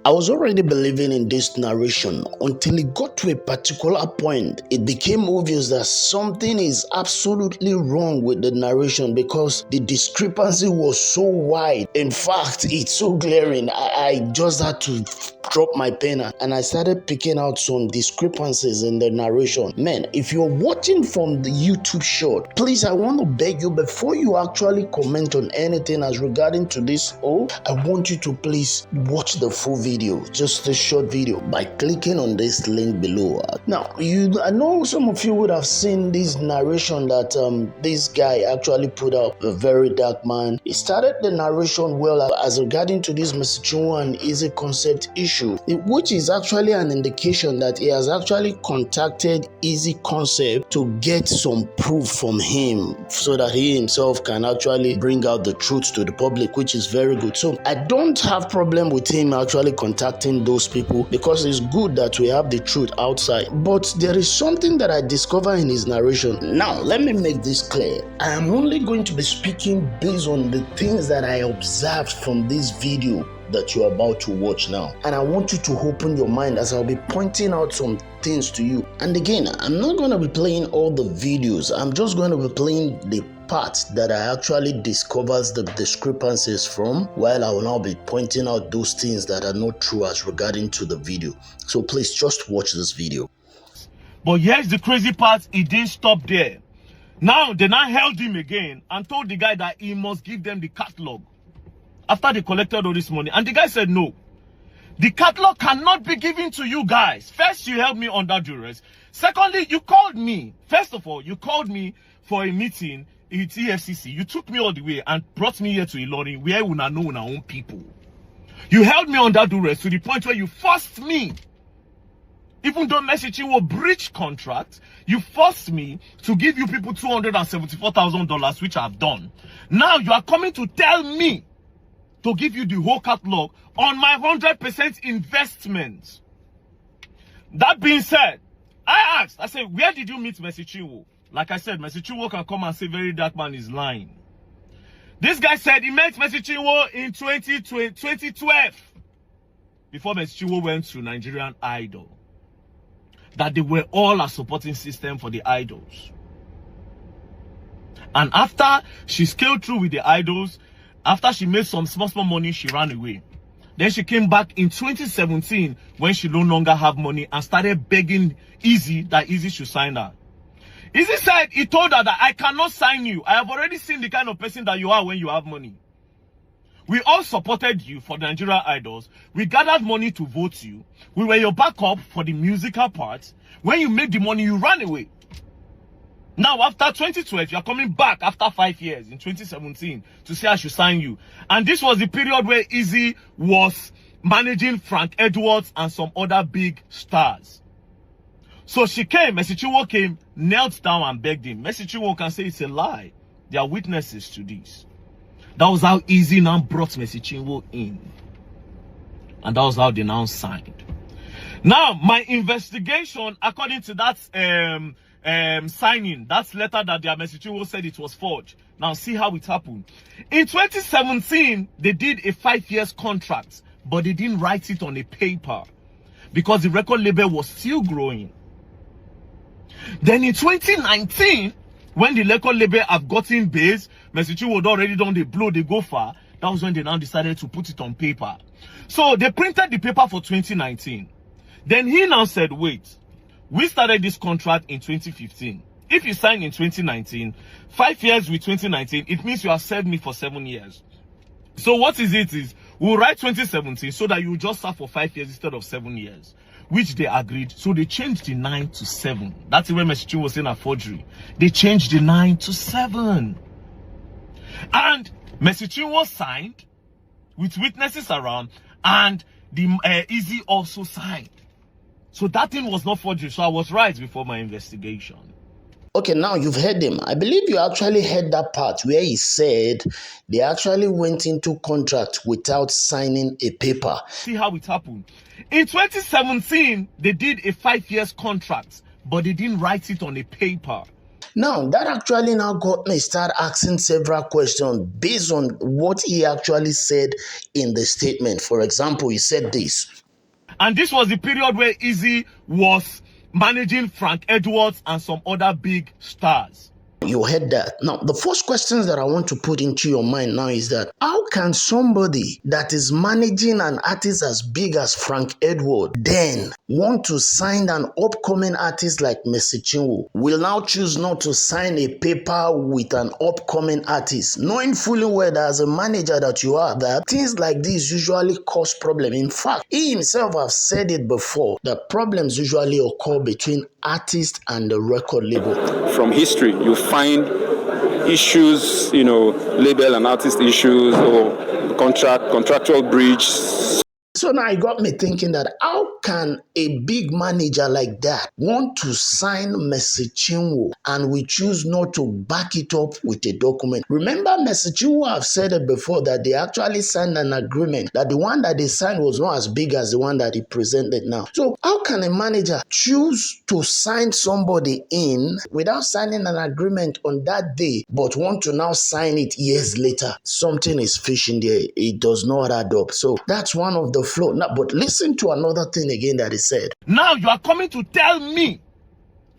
I was already believing in this narration until it got to a particular point. It became obvious that something is absolutely wrong with the narration because the discrepancy was so wide. In fact, it's so glaring. I just had to drop my pen and I started picking out some discrepancies in the narration. Man, if you're watching from the YouTube short, please, I want to beg you, before you actually comment on anything as regarding to this, I want you to please watch the full video, just a short video, by clicking on this link below. Now, I know some of you would have seen this narration that this guy actually put out, a very dark man. He started the narration well as regarding to this Chinwo and Eezee Conceptz issue, which is actually an indication that he has actually contacted Eezee Conceptz to get some proof from him so that he himself can actually bring out the truth to the public, which is very good. So I don't have problem with him actually contacting those people because it's good that we have the truth outside. But there is something that I discover in his narration. Now, let me make this clear. I am only going to be speaking based on the things that I observed from this video that you're about to watch now. And I want you to open your mind as I'll be pointing out some things to you. And again, I'm not going to be playing all the videos. I'm just going to be playing the parts that I actually discovers the discrepancies from, while I will now be pointing out those things that are not true as regarding to the video. So please just watch this video. But here's the crazy part, he didn't stop there. Now they now held him again and told the guy that he must give them the catalog after they collected all this money. And the guy said no. The catalog cannot be given to you guys. First, you held me under duress. Secondly, you called me. First of all, you called me for a meeting at EFCC. You took me all the way and brought me here to Ilorin, where we know our own people. You held me under duress to the point where you forced me, even though Chinwo breached contract, you forced me to give you people $274,000, which I've done. Now you are coming to tell me to give you the whole catalog on my 100% investment. That being said, I said, where did you meet Chinwo? Like I said, Chinwo can come and say very dark man is lying. This guy said he met Chinwo in 2012 before Chinwo went to Nigerian Idol. That they were all a supporting system for the idols. And after she scaled through with the idols, after she made some small money, she ran away. Then she came back in 2017 when she no longer had money and started begging Eezee that Eezee should sign her. Eezee said he told her that I cannot sign you. I have already seen the kind of person that you are when you have money. We all supported you for the Nigerian Idols. We gathered money to vote you. We were your backup for the musical part. When you made the money, you ran away. Now, after 2012, you are coming back after 5 years in 2017 to say I should sign you. And this was the period where Eezee was managing Frank Edwards and some other big stars. So she came, Chinwo came, knelt down and begged him. Chinwo can say it's a lie. There are witnesses to this. That was how Eezee now brought Chinwo in. And that was how they now signed. Now, my investigation, according to that signing, that letter that their Chinwo said it was forged. Now, see how it happened. In 2017, they did a 5 years contract, but they didn't write it on a paper because the record label was still growing. Then in 2019, when the record label have gotten base, Chinwo had already done the blow, they go far. That was when they now decided to put it on paper. So they printed the paper for 2019. Then he now said, wait, we started this contract in 2015. If you signed in 2019, 5 years with 2019, it means you have served me for 7 years. So what is it is, we'll write 2017 so that you just serve for 5 years instead of 7 years. Which they agreed. So they changed the 9 to 7. That's when Chinwo was saying a forgery. They changed the 9 to 7. And Chinwo signed with witnesses around, and the Eezee also signed. So that thing was not forgery. So I was right before my investigation. Okay, now you've heard him. I believe you actually heard that part where he said they actually went into contract without signing a paper. See how it happened. In 2017, they did a 5 years contract, but they didn't write it on a paper. Now, that actually now got me start asking several questions based on what he actually said in the statement. For example, he said this. And this was the period where Eezee was managing Frank Edwards and some other big stars. You heard that. Now, the first questions that I want to put into your mind now is that how can somebody that is managing an artist as big as Frank Edward then want to sign an upcoming artist like Mercy Chinwo? Will now choose not to sign a paper with an upcoming artist, knowing fully well that as a manager that you are, that things like this usually cause problems. In fact, he himself has said it before that problems usually occur between artist and the record label. From history, you find issues, label and artist issues or contractual breach. So now it got me thinking that how can a big manager like that want to sign Mercy Chinwo and we choose not to back it up with a document? Remember, Mercy Chinwo have said it before that they actually signed an agreement that the one that they signed was not as big as the one that he presented now. So how can a manager choose to sign somebody in without signing an agreement on that day but want to now sign it years later? Something is fishy there. It does not add up. So that's one of the flow. Now, but listen to another thing again that he said. Now you are coming to tell me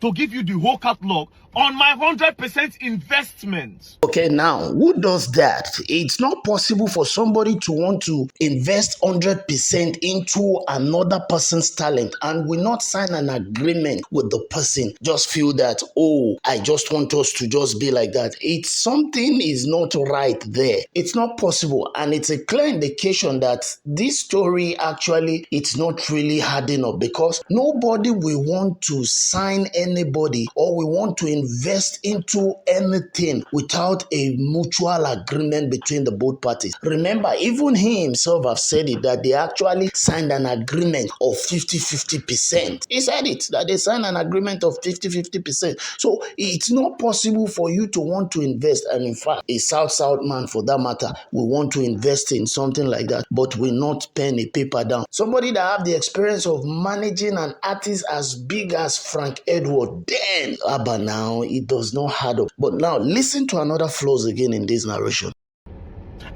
to give you the whole catalog on my 100% investment. Okay, now, who does that? It's not possible for somebody to want to invest 100% into another person's talent and will not sign an agreement with the person. Just feel that, oh, I just want us to just be like that. It's something is not right there. It's not possible. And it's a clear indication that this story actually, it's not really adding up because nobody will want to sign anybody or we want to invest into anything without a mutual agreement between the both parties. Remember, even he himself have said it that they actually signed an agreement of 50-50%. He said it, that they signed an agreement of 50-50%. So it's not possible for you to want to invest, and in fact, a South man for that matter will want to invest in something like that, but will not pen a paper down. Somebody that have the experience of managing an artist as big as Frank Edward, then Abba, now it does not add up. But now listen to another flaws again in this narration.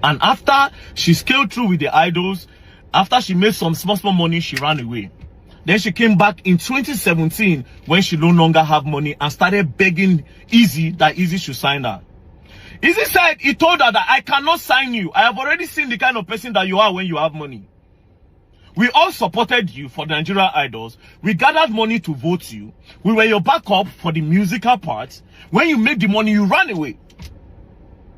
And after she scaled through with the idols, after she made some small money, she ran away. Then she came back in 2017 when she no longer have money and started begging Eezee that Eezee should sign her. Eezee said he told her that I cannot sign you. I have already seen the kind of person that you are when you have money. We all supported you for the Nigerian Idols. We gathered money to vote you. We were your backup for the musical part. When you made the money, you ran away.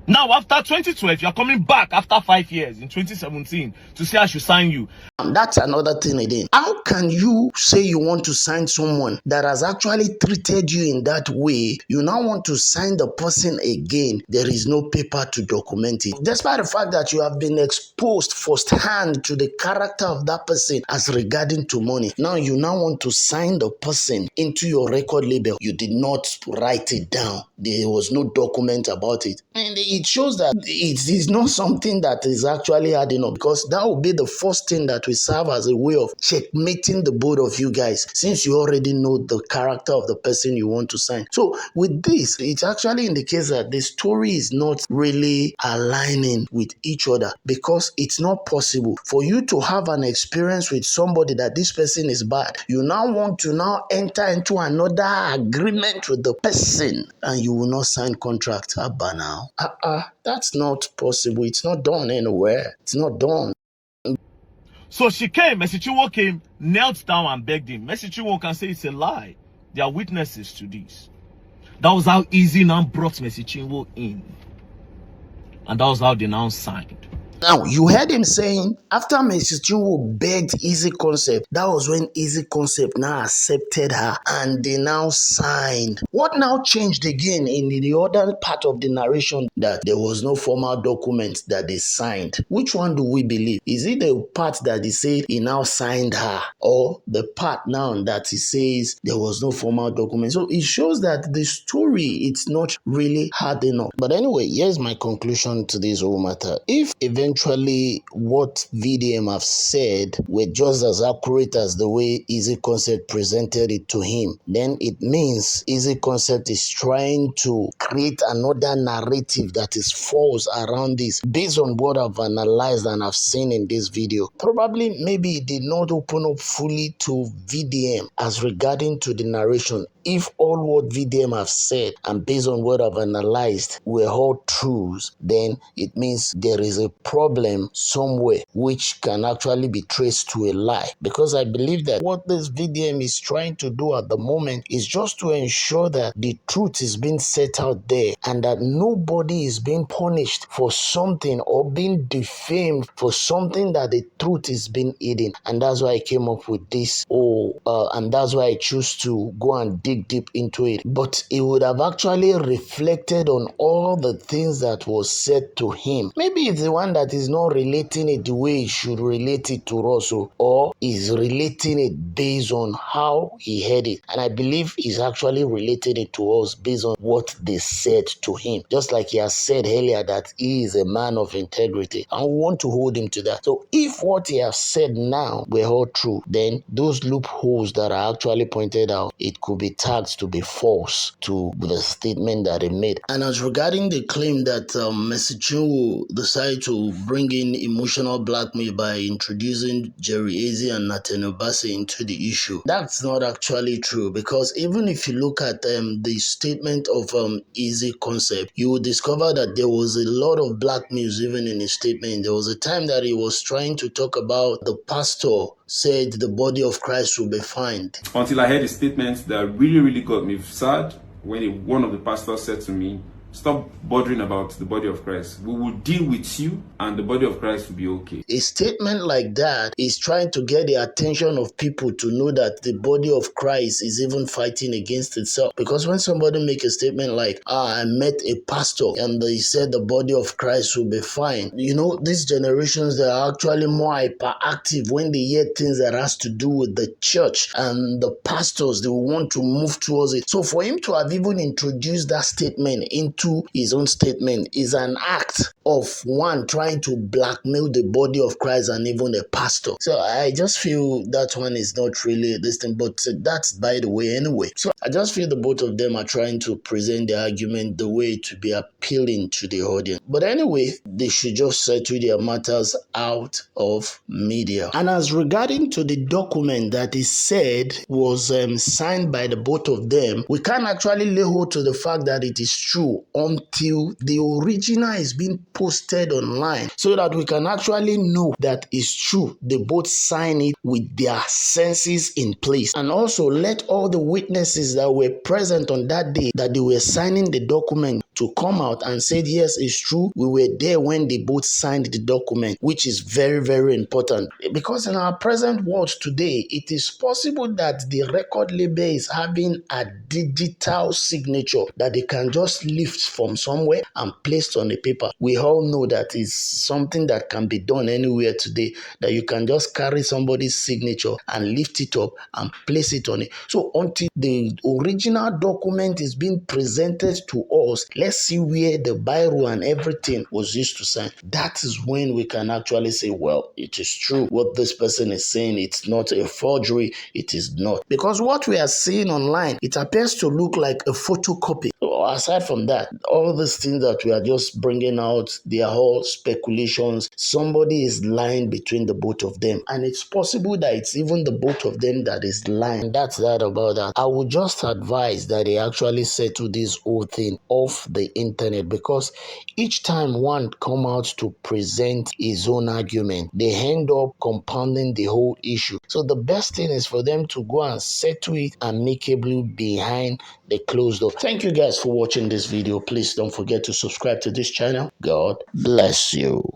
Now, after 2012, you're coming back after 5 years in 2017 to say I should sign you. That's another thing again. How can you say you want to sign someone that has actually treated you in that way? You now want to sign the person again. There is no paper to document it. Despite the fact that you have been exposed firsthand to the character of that person as regarding to money. Now you now want to sign the person into your record label. You did not write it down. There was no document about it. And it shows that it is not something that is actually adding up, because that will be the first thing that will serve as a way of checkmating the both of you guys, since you already know the character of the person you want to sign. So with this, it actually indicates that the story is not really aligning with each other, because it's not possible for you to have an experience with somebody that this person is bad. You now want to now enter into another agreement with the person and you will not sign contract. Abba now. That's not possible. It's not done anywhere. It's not done. So she came, Mercy Chinwo came, knelt down and begged him. Mercy Chinwo can say it's a lie. There are witnesses to this. That was how Eezee now brought Mercy Chinwo in. And that was how they now signed. Now, you heard him saying, after Mercy Chinwo begged Eezee Conceptz, that was when Eezee Conceptz now accepted her and they now signed. What now changed again in the other part of the narration, that there was no formal document that they signed? Which one do we believe? Is it the part that he said he now signed her, or the part now that he says there was no formal document? So it shows that the story, it's not really hard enough. But anyway, here's my conclusion to this whole matter. If eventually eventually what VDM have said were just as accurate as the way Eezee Conceptz presented it to him, then it means Eezee Conceptz is trying to create another narrative that is false around this based on what I've analyzed and I've seen in this video. Probably maybe it did not open up fully to VDM as regarding to the narration. If all what VDM have said and based on what I've analyzed were all truths, then it means there is a problem somewhere which can actually be traced to a lie. Because I believe that what this VDM is trying to do at the moment is just to ensure that the truth is being set out there and that nobody is being punished for something or being defamed for something that the truth is being hidden. And that's why I came up with this. And that's why I choose to go and dig deep into it. But it would have actually reflected on all the things that was said to him. Maybe it's the one that is not relating it the way he should relate it to us, or is relating it based on how he heard it. And I believe he's actually related it to us based on what they said to him. Just like he has said earlier that he is a man of integrity, and we want to hold him to that. So if what he has said now were all true, then those loopholes that are actually pointed out, it could be tagged to be false to the statement that he made. And as regarding the claim that Mr. Chinwo decided to bring in emotional blackmail by introducing Jerry Eezee and Nathaniel Bassey into the issue, that's not actually true, because even if you look at the statement of Eezee Conceptz, you will discover that there was a lot of blackmails even in his statement. There was a time that he was trying to talk about the pastor said the body of Christ will be fined. Until I heard a statement that really got me sad when one of the pastors said to me, "Stop bothering about the body of Christ. We will deal with you and the body of Christ will be okay." A statement like that is trying to get the attention of people to know that the body of Christ is even fighting against itself. Because when somebody make a statement like, I met a pastor and he said the body of Christ will be fine. You know, these generations, they are actually more hyperactive when they hear things that has to do with the church and the pastors. They want to move towards it. So for him to have even introduced that statement into his own statement is an act of one trying to blackmail the body of Christ and even the pastor. So I just feel that one is not really this thing, but that's by the way anyway. So I just feel the both of them are trying to present the argument the way to be appealing to the audience. But anyway, they should just settle their matters out of media. And as regarding to the document that is said was signed by the both of them, we can't actually lay hold to the fact that it is true until the original is being posted online, so that we can actually know that it's true. They both sign it with their senses in place, and also let all the witnesses that were present on that day that they were signing the document to come out and say, yes, it's true, we were there when they both signed the document, which is very important. Because in our present world today, it is possible that the record label is having a digital signature that they can just lift from somewhere and placed on the paper. We all know that is something that can be done anywhere today, that you can just carry somebody's signature and lift it up and place it on it. So until the original document is being presented to us, let's see where the biro and everything was used to sign. That is when we can actually say, well, it is true what this person is saying. It's not a forgery. It is not. Because what we are seeing online, it appears to look like a photocopy. So aside from that, all these things that we are just bringing out, they are all speculations. Somebody is lying between the both of them. And it's possible that it's even the both of them that is lying. That's that about that. I would just advise that they actually settle this whole thing off the internet, because each time one come out to present his own argument, they end up compounding the whole issue. So the best thing is for them to go and settle it amicably behind the closed door. Thank you guys for watching this video. Please don't forget to subscribe to this channel. God bless you.